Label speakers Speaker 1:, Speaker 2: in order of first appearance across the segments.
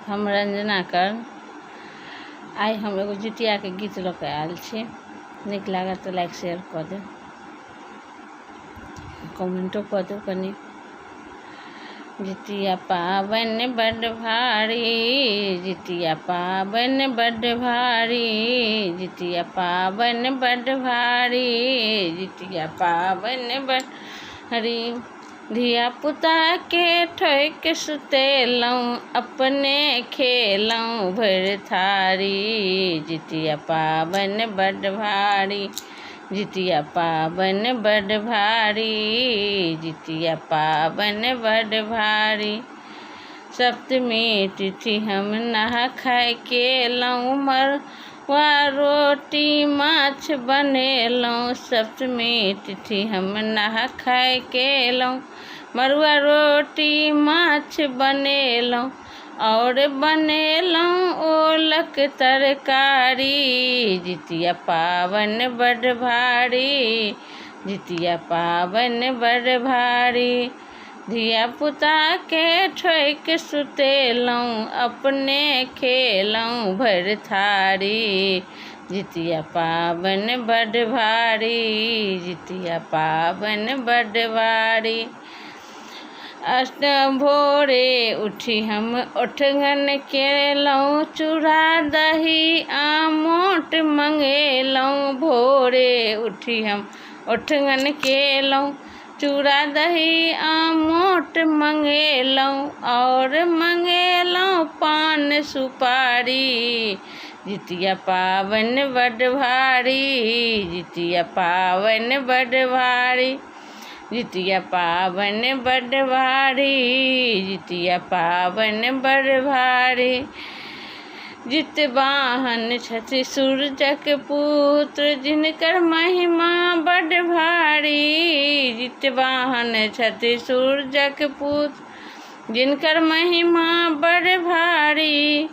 Speaker 1: हम रंजना कर्ण आइ हम एगो जितिया के गीत लऽ के आयल छी। नीक लागत तो लाइक शेयर कऽ देब, कमेंटो कऽ देब कनी। जितिया पाबनि बड्ड भारी, जितिया पाबनि बड्ड भारी, जितिया पाबनि बड्ड भारी, जितिया पाबनि बड्ड भारी। धिया पुता के ठोकि सुतेलहुँ, अपने खेलहुँ भरि थारी। जितिया पाबनि बड्ड भारी, जितिया पाबनि बड्ड भारी, जितिया पाबनि बड्ड भारी। सप्तमी तिथि हम नहा खाय केलहुँ, मड़ुआ रोटी माछ बनेलहुँ। सप्तमी तिथि हम नहा खाय केलहुँ, मड़ुआ रोटी माछ बनेलहुँ। और बनेलहुँ ओलक तरकारी। जितिया पाबनि बड्ड भारी, जितिया पाबनि बड्ड भारी। धिया पुता के ठोकि सुतेलहुँ, अपने खेलहुँ भरि थारी। जितिया पाबनि बड्ड भारी, जितिया पाबनि बड्ड भारी। भोरे उठी हम ओठगन केलहुँ, चूड़ा दही आमोट मंगेलहुँ। भोरे उठी हम ओठगन केलहुँ, चूड़ा दही आमोट मंगेलहुँ। और मंगेलहुँ पान सुपारी। जितिया पाबनि बड्ड भारी, जितिया पाबनि बड्ड भारी, जितिया पाबनि बड्ड भारी, जितिया पाबनि बड्ड भारी। जितवाहन छथि सूरजक पुत्र, जिनकर महिमा बड्ड भारी। जितवाहन छथि सूरजक पुत्र, जिनकर महिमा बड्ड भारी।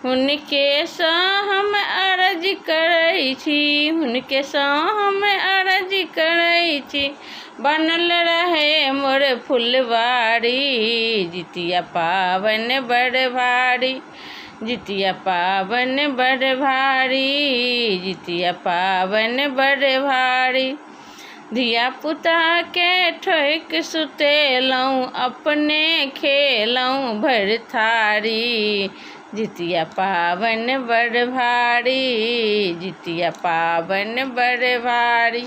Speaker 1: हुनके सँ हम अर्ज करै छी, हुनके सँ हम अर्ज करै छी, बनल रहे मोर फुलवारी। जितिया पाबनि बड्ड भारी, जितिया पाबनि बड्ड भारी, जितिया पाबनि बड्ड भारी। धिया पुता के ठोकि सुतेलहुँ, अपने खेलहुँ भरि थारी। जितिया पाबनि बड्ड भारी, जितिया पाबनि बड्ड भारी।